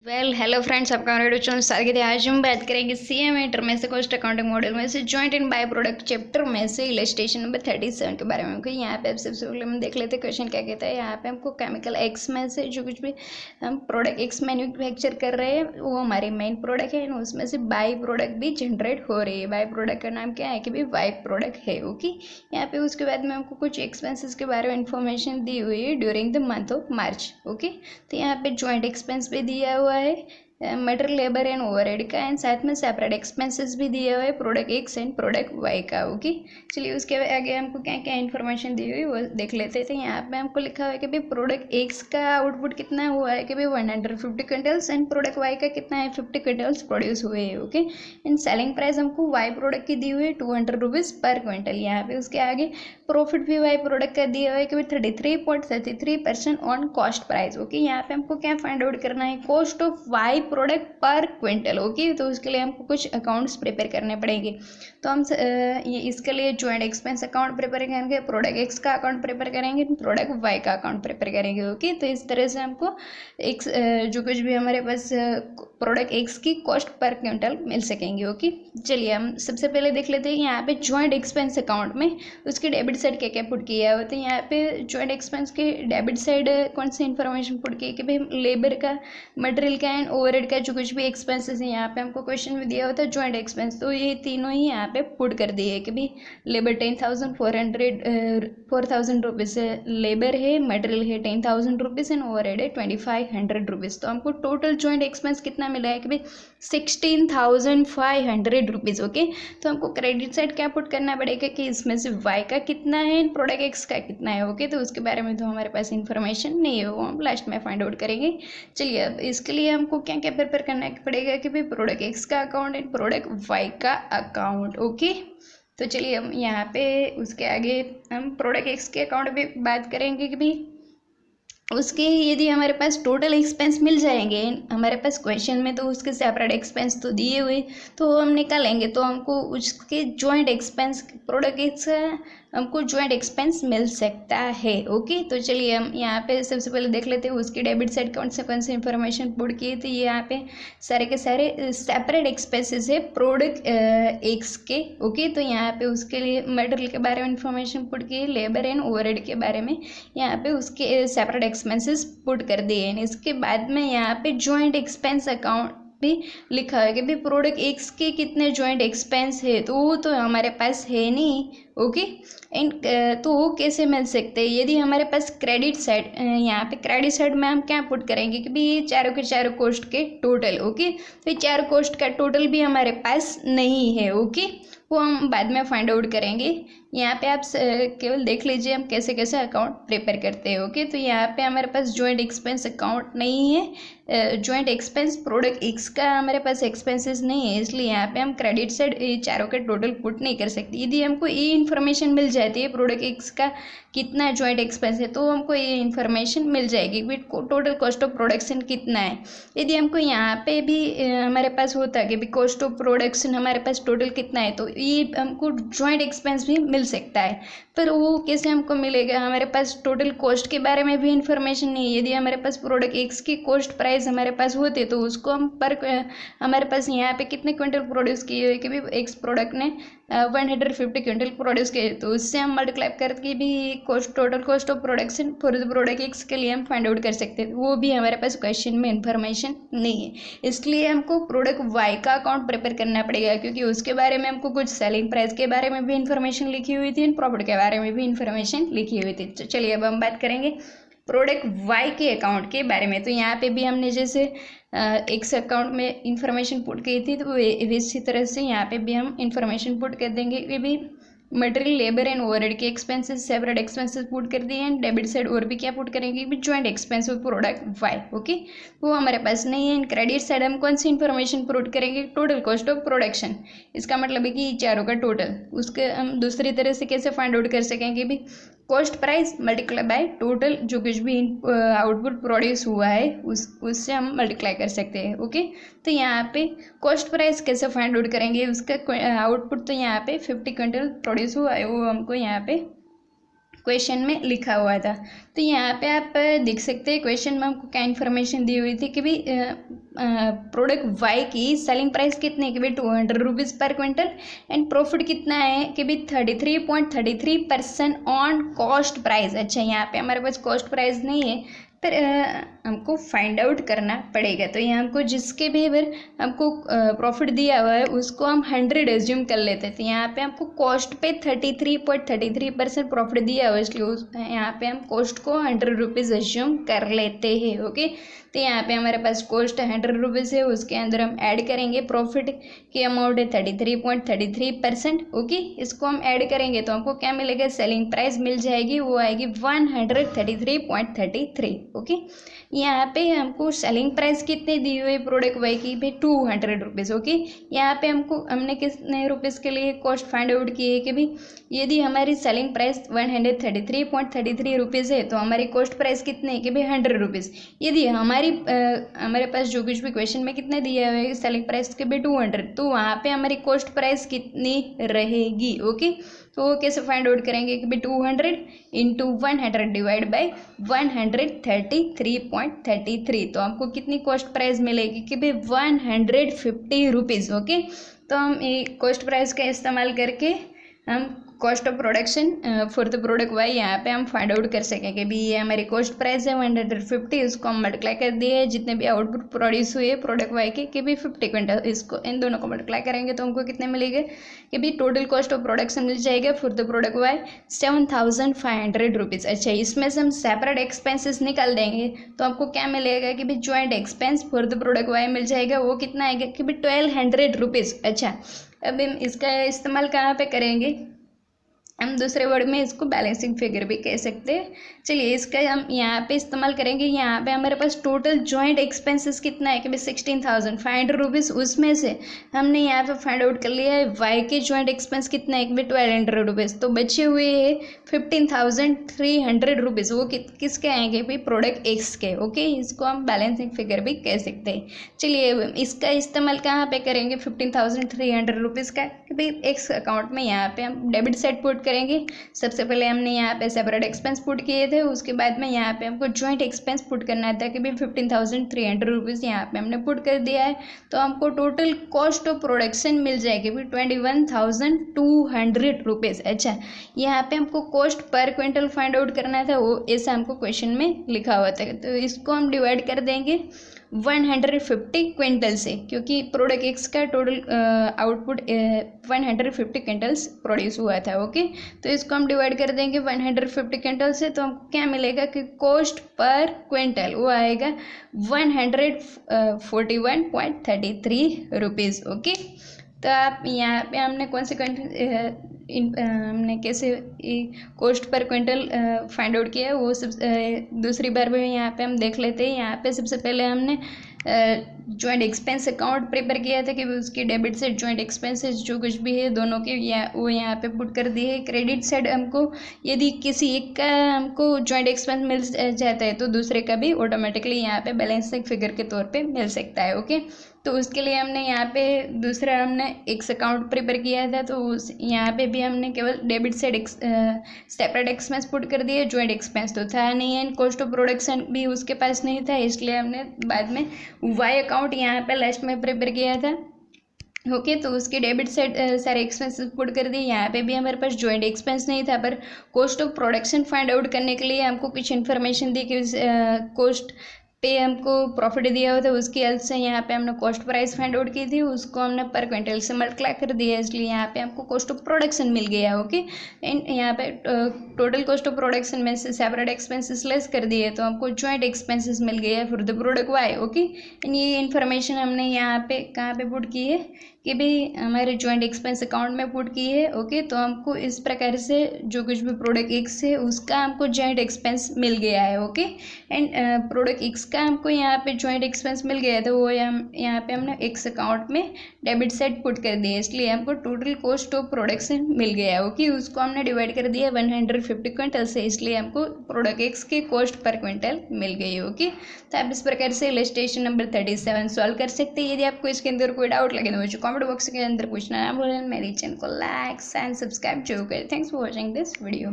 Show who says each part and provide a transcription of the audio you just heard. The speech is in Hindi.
Speaker 1: हेलो फ्रेंड्स, आपका हमारे यूट्यूब चैनल स्वागत है। आज हम बात करेंगे सीएमए इंटर में से कॉस्ट अकाउंटिंग मॉडल में से joint and by product chapter में से इलस्ट्रेशन नंबर 37 के बारे में। ओके, यहाँ पे आप सबसे पहले हम देख लेते हैं क्वेश्चन क्या कहता है। यहाँ पे हमको केमिकल एक्स में से जो कुछ भी हम प्रोडक्ट एक्स मैन्युफैक्चर कर रहे हैं वो हमारी मेन प्रोडक्ट है, उसमें से बाई प्रोडक्ट भी जनरेट हो रही है। बाई प्रोडक्ट का नाम क्या है कि भाई वाई प्रोडक्ट है। ओके, यहाँ पे उसके बाद में हमको कुछ एक्सपेंसेस के बारे में इंफॉर्मेशन दी हुई है during the month of March. Okay, तो यहाँ पे जॉइंट एक्सपेंस भी दिया हुआ है, मटेरियल लेबर एंड ओवरहेड का, एंड साथ में सेपरेट एक्सपेंसेस भी दिए हुए product X and product Y का। ओके, चलिए उसके आगे हमको क्या क्या इन्फॉर्मेशन दी हुई वो देख लेते थे। यहाँ पे हमको लिखा हुआ है कि भाई प्रोडक्ट एक्स का आउटपुट कितना हुआ है कि भाई 150 क्विंटल्स, एंड प्रोडक्ट वाई का कितना है 50 क्विंटल्स प्रोड्यूस हुए हैं। ओके, एंड सेलिंग प्राइस हमको वाई प्रोडक्ट की दी हुई है 200 रुपीज़ पर क्विंटल। यहाँ पे उसके आगे प्रॉफिट भी वाई प्रोडक्ट का दिया हुआ है कि भाई 33.33% ऑन कॉस्ट प्राइस। ओके, यहाँ पे हमको क्या फाइंड आउट करना है, कॉस्ट ऑफ वाई प्रोडक्ट पर क्विंटल। ओके, तो उसके लिए हमको कुछ अकाउंट्स प्रिपेयर करने पड़ेंगे। तो हम ये इसके लिए जॉइंट एक्सपेंस अकाउंट प्रिपेयर करेंगे, प्रोडक्ट एक्स का अकाउंट प्रिपेयर करेंगे, प्रोडक्ट वाई का अकाउंट प्रिपेयर करेंगे। ओके, तो इस तरह से हमको एक्स जो कुछ भी हमारे पास प्रोडक्ट एक्स की कॉस्ट पर क्विंटल मिल सकेंगे। ओके, चलिए हम सबसे पहले देख लेते हैं यहाँ पे जॉइंट एक्सपेंस अकाउंट में उसकी डेबिट साइड क्या क्या पुट किया हुआ। तो यहाँ पे जॉइंट एक्सपेंस के डेबिट साइड कौन सी इन्फॉर्मेशन पुट की है कि भाई लेबर का, मटेरियल का एंड ओवरहेड का जो कुछ भी एक्सपेंसेस है। यहाँ पे हमको क्वेश्चन में दिया होता है जॉइंट एक्सपेंस, तो ये तीनों ही यहाँ पे पुट कर दिए है कि भाई लेबर 4,000 रुपीज़ है, लेबर है, मटेरियल है 10,000 रुपीज़ एंड ओवरहेड है 2,500 रुपीज़। तो हमको टोटल जॉइंट एक्सपेंस कितना मिला है कि भाई 16,500 रुपीज़। ओके, तो हमको क्रेडिट साइड क्या पुट करना पड़ेगा कि इसमें से वाई का कितना है एंड प्रोडक्ट एक्स का कितना है। ओके, तो उसके बारे में तो हमारे पास इंफॉर्मेशन नहीं है, वो हम लास्ट में फाइंड आउट करेंगे। चलिए अब इसके लिए हमको क्या क्या प्रिपेयर करना पड़ेगा कि भाई प्रोडक्ट एक्स का अकाउंट एंड प्रोडक्ट वाई का अकाउंट। ओके, तो चलिए हम यहाँ पे उसके आगे हम प्रोडक्ट एक्स के अकाउंट पे बात करेंगे कि भाई उसके यदि हमारे पास टोटल एक्सपेंस मिल जाएंगे हमारे पास क्वेश्चन में, तो उसके सेपरेट एक्सपेंस तो दिए हुए तो हम निकालेंगे, तो हमको उसके जॉइंट एक्सपेंस प्रोडक्ट एक्स हमको जॉइंट एक्सपेंस मिल सकता है। ओके, तो चलिए हम यहाँ पे सबसे पहले देख लेते हैं उसकी डेबिट साइड कौन से इन्फॉर्मेशन पुट किए थे। ये यहाँ पे सारे के सारे सेपरेट एक्सपेंसेस है प्रोडक्ट एक्स के। ओके, तो यहाँ पे उसके लिए मटेरियल के बारे में इंफॉर्मेशन पुट की, लेबर एंड ओवरहेड के बारे में यहाँ पे उसके सेपरेट एक्सपेंसेस पुट कर दिए हैं। इसके बाद में यहाँ पे जॉइंट एक्सपेंस अकाउंट भी लिखा है कि भाई प्रोडक्ट एक्स के कितने जॉइंट एक्सपेंस है, तो वो तो हमारे पास है नहीं। ओके, एंड तो वो कैसे मिल सकते हैं यदि हमारे पास क्रेडिट साइड, यहाँ पे क्रेडिट साइड में हम क्या पुट करेंगे कि भाई ये चारों के चारों कॉस्ट के टोटल। ओके, तो ये चारों कॉस्ट का टोटल भी हमारे पास नहीं है। ओके, वो हम बाद में फाइंड आउट करेंगे। यहाँ पे आप केवल देख लीजिए हम कैसे कैसे अकाउंट प्रिपेयर करते हैं। ओके, तो यहाँ पे हमारे पास जॉइंट एक्सपेंस अकाउंट नहीं है, जॉइंट एक्सपेंस प्रोडक्ट एक्स का हमारे पास एक्सपेंसेस नहीं है, इसलिए यहाँ पे हम क्रेडिट साइड चारों के टोटल पुट नहीं कर सकते। यदि हमको ये इन्फॉर्मेशन मिल जाती है प्रोडक्ट एक्स का कितना जॉइंट एक्सपेंस है, तो हमको ये इन्फॉर्मेशन मिल जाएगी कि टोटल कॉस्ट ऑफ प्रोडक्शन कितना है। यदि हमको यहाँ पे भी हमारे पास होता है कि कॉस्ट ऑफ प्रोडक्शन हमारे पास टोटल कितना है, तो ये हमको जॉइंट एक्सपेंस भी मिल सकता है। पर वो कैसे हमको मिलेगा, हमारे पास टोटल कॉस्ट के बारे में भी इंफॉर्मेशन नहीं है। यदि हमारे पास प्रोडक्ट एक्स की कॉस्ट प्राइस हमारे पास होते तो उसको हम पर हमारे पास यहाँ पे कितने क्विंटल प्रोड्यूस किए हुए कि भी एक्स प्रोडक्ट ने 150 क्विंटल प्रोड्यूस किए, तो उससे हम मल्टीप्लाई करके भी cost total cost of production for the product x के लिए हम फाइंड आउट कर सकते हैं। वो भी हमारे पास क्वेश्चन में इंफॉर्मेशन नहीं है, इसलिए हमको प्रोडक्ट वाई का अकाउंट प्रिपेयर करना पड़ेगा, क्योंकि उसके बारे में हमको कुछ सेलिंग प्राइस के बारे में भी इंफॉर्मेशन लिखी हुई थी, प्रॉफिट के बारे में भी इंफॉर्मेशन लिखी हुई थी। तो चलिए अब हम बात करेंगे प्रोडक्ट वाई के अकाउंट के बारे में। तो यहाँ पे भी हमने जैसे एक्स अकाउंट में इंफॉर्मेशन पुट की थी, तो इसी तरह से यहाँ पे भी हम इंफॉर्मेशन पुट कर देंगे कि भी मटेरियल, लेबर एंड ओवरहेड के एक्सपेंसेस, सेपरेट एक्सपेंसेस पुट कर दिए एंड डेबिट साइड और भी क्या पुट करेंगे कि joint expense of product Y. Okay, वो हमारे पास नहीं है। एंड क्रेडिट साइड हम कौन सी इन्फॉर्मेशन पुट करेंगे, टोटल कॉस्ट ऑफ प्रोडक्शन। इसका मतलब है कि चारों का टोटल, उसके हम दूसरी तरह से कैसे फाइंड आउट कर सकेंगे भी cost price multiply by total जो कुछ भी आउटपुट प्रोड्यूस हुआ है उससे हम मल्टीप्लाई कर सकते हैं। ओके, तो यहाँ पे कॉस्ट प्राइस कैसे फाइंड आउट करेंगे, उसका आउटपुट तो यहाँ पे 50 क्विंटल प्रोड्यूस हुआ है, वो हमको यहाँ पे क्वेश्चन में लिखा हुआ था। तो यहाँ पे आप देख सकते हैं क्वेश्चन में हमको क्या इन्फॉर्मेशन दी हुई थी कि भाई प्रोडक्ट वाई की सेलिंग प्राइस कितनी है कि भाई 200 रुपीज़ पर क्विंटल एंड प्रॉफिट कितना है कि भाई 33.33% ऑन कॉस्ट प्राइस। अच्छा, यहाँ पे हमारे पास कॉस्ट प्राइस नहीं है, पर हमको फाइंड आउट करना पड़ेगा। तो यहाँ हमको जिसके भी अगर हमको प्रॉफिट दिया हुआ है उसको हम 100 एज्यूम कर लेते हैं। तो यहाँ पे हमको कॉस्ट पे 33.33% प्रॉफिट दिया हुआ है, इसलिए यहाँ पे हम कॉस्ट को 100 रुपीज़ एज्यूम कर लेते हैं। ओके, तो यहाँ पे हमारे पास कॉस्ट 100 रुपीज़ है, उसके अंदर हम ऐड करेंगे प्रॉफिट की अमाउंट है 33.33%। ओके, इसको हम ऐड करेंगे तो हमको क्या मिलेगा, सेलिंग प्राइस मिल जाएगी, वो आएगी 133.33। ओके, यहाँ पे हमको सेलिंग प्राइस कितनी दी हुई है प्रोडक्ट वाई की भाई 200 रुपीज़। ओके, यहाँ पे हमने कितने रुपीज़ के लिए कॉस्ट फाइंड आउट की है कि भाई यदि हमारी सेलिंग प्राइस 133.33 रुपीज़ है तो हमारी कॉस्ट प्राइस कितनी है कि भाई 100 रुपीज़। यदि हमारे पास जो कुछ भी क्वेश्चन में कितने दिया हुआ है सेलिंग प्राइस के भाई 200, तो वहाँ पे हमारी कॉस्ट प्राइस कितनी रहेगी। ओके, तो वो कैसे फाइंड आउट करेंगे कि भाई 200 इंटू 100 डिवाइड बाई 133.33, तो हमको कितनी कॉस्ट प्राइस मिलेगी कि भाई 150 रुपीज़। ओके, तो हम ये कॉस्ट प्राइस का इस्तेमाल करके हम cost of production for the product Y यहाँ पे हम फाइंड आउट कर सकेंगे। भी ये हमारी कॉस्ट प्राइस है 150, इसको हम मल्टीप्लाई कर दिए जितने भी आउटपुट प्रोड्यूस हुए प्रोडक्ट वाई के कि भी 50 क्विंटल, इसको इन दोनों को मल्टीप्लाई करेंगे तो हमको कितने मिलेंगे कि भी टोटल कॉस्ट ऑफ प्रोडक्शन मिल जाएगा for the product Y 7500 rupees. अच्छा, इसमें से हम सेपरेट एक्सपेंसेस निकाल देंगे तो हमको क्या मिलेगा कि भी joint expense for the product Y मिल जाएगा, वो कितना आएगा कि भी 1200 रुपीज़। अच्छा, अब हम इसका इस्तेमाल कहाँ पे करेंगे, हम दूसरे वर्ड में इसको बैलेंसिंग फिगर भी कह सकते हैं। चलिए, इसका हम यहाँ पे इस्तेमाल करेंगे। यहाँ पे हमारे पास टोटल जॉइंट एक्सपेंसेस कितना है कि भाई 16,500 रुपीज़, उसमें से हमने यहाँ पे फाइंड आउट कर लिया है वाई के जॉइंट एक्सपेंस कितना है कि भाई 1200 रुपीज़, तो बचे हुए है 15,300 रुपीज़, वो किसके आएंगे भाई प्रोडक्ट एक्स के। ओके, इसको हम बैलेंसिंग फिगर भी कह सकते हैं। चलिए, इसका इस्तेमाल कहाँ पे करेंगे 15,300 रुपीज़ का कि भाई एक्स अकाउंट में यहाँ पे हम डेबिट साइड पुट करेंगे। सबसे पहले हमने यहाँ पे सेपरेट एक्सपेंस पुट किए थे, उसके बाद में यहाँ पे हमको जॉइंट एक्सपेंस पुट करना था कि भाई 15,300 रुपीज़ यहाँ पे हमने पुट कर दिया है। तो हमको टोटल कॉस्ट ऑफ प्रोडक्शन मिल जाएगी भाई 21,200 रुपीज़। अच्छा, यहाँ पे हमको cost per quintal find out करना था, वो ऐसा हमको क्वेश्चन में लिखा हुआ था। तो इसको हम डिवाइड कर देंगे 150 क्विंटल से, क्योंकि प्रोडक्ट एक्स का टोटल आउटपुट 150 क्विंटल्स प्रोड्यूस हुआ था। ओके, तो इसको हम डिवाइड कर देंगे 150 क्विंटल से, तो हमको क्या मिलेगा कि कॉस्ट पर क्विंटल वो आएगा 141.33 रुपीज़। ओके, तो आप यहाँ पे हमने कौन से हमने कैसे cost per quintal find out किया है वो सब दूसरी बार में यहाँ पे हम देख लेते हैं। यहाँ पे सबसे पहले हमने जॉइंट एक्सपेंस अकाउंट प्रिपेयर किया था कि उसकी डेबिट साइड जॉइंट एक्सपेंसेस जो कुछ भी है दोनों के वो यहाँ पे पुट कर दिए है। क्रेडिट साइड हमको यदि किसी एक का हमको जॉइंट एक्सपेंस मिल जाता है तो दूसरे का भी ऑटोमेटिकली यहाँ पे बैलेंसिंग फिगर के तौर पे मिल सकता है। ओके, तो उसके लिए हमने यहाँ पे दूसरा हमने एक्स अकाउंट प्रिपेयर किया था, तो यहाँ पे भी हमने केवल debit side separate expense put कर दिए, जॉइंट एक्सपेंस तो था नहीं है, कॉस्ट ऑफ प्रोडक्शन भी उसके पास नहीं था, इसलिए हमने बाद में वाई अकाउंट यहाँ पे लास्ट में प्रिपेयर किया था। ओके, तो उसके डेबिट साइड सारे एक्सपेंसेस पुट कर दिए। यहाँ पे भी हमारे पास जॉइंट एक्सपेंस नहीं था, पर cost of production find out करने के लिए हमको कुछ इन्फॉर्मेशन दी कि कॉस्ट पे हमको प्रॉफिट दिया हुआ था, उसकी हेल्प से यहाँ पे हमने कॉस्ट प्राइस फाइंड आउट की थी, उसको हमने पर क्विंटल से मल्टीप्लाई कर दिया, इसलिए यहाँ पे हमको कॉस्ट ऑफ प्रोडक्शन मिल गया। ओके, एंड यहाँ पे टोटल कॉस्ट ऑफ प्रोडक्शन में से सेपरेट एक्सपेंसेस लेस कर दिए तो हमको जॉइंट एक्सपेंसेस मिल गया for the product Y. Okay, and ये इन्फॉर्मेशन हमने यहाँ पे कहाँ पे पुट की है कि भाई हमारे जॉइंट एक्सपेंस अकाउंट में पुट की है। ओके, तो हमको इस प्रकार से जो कुछ भी प्रोडक्ट एक्स है उसका हमको जॉइंट एक्सपेंस मिल गया है। ओके, एंड प्रोडक्ट एक्स का हमको यहाँ पे जॉइंट एक्सपेंस मिल गया था, वो यहाँ पे हमने एक्स अकाउंट में डेबिट साइड पुट कर दिया, इसलिए हमको टोटल कॉस्ट ऑफ प्रोडक्शन मिल गया। ओके, उसको हमने डिवाइड कर दिया 150 क्विंटल से, इसलिए हमको प्रोडक्ट एक्स की कॉस्ट पर क्विंटल मिल गई। ओके, तो आप इस प्रकार से इलस्ट्रेशन नंबर 37 सॉल्व कर सकते हैं। यदि आपको इसके अंदर कोई डाउट लगे तो मुझे कमेंट बॉक्स के अंदर पूछना ना भूलें। मेरी चैनल को लाइक एंड सब्सक्राइब जरूर करें। Thanks for watching this video.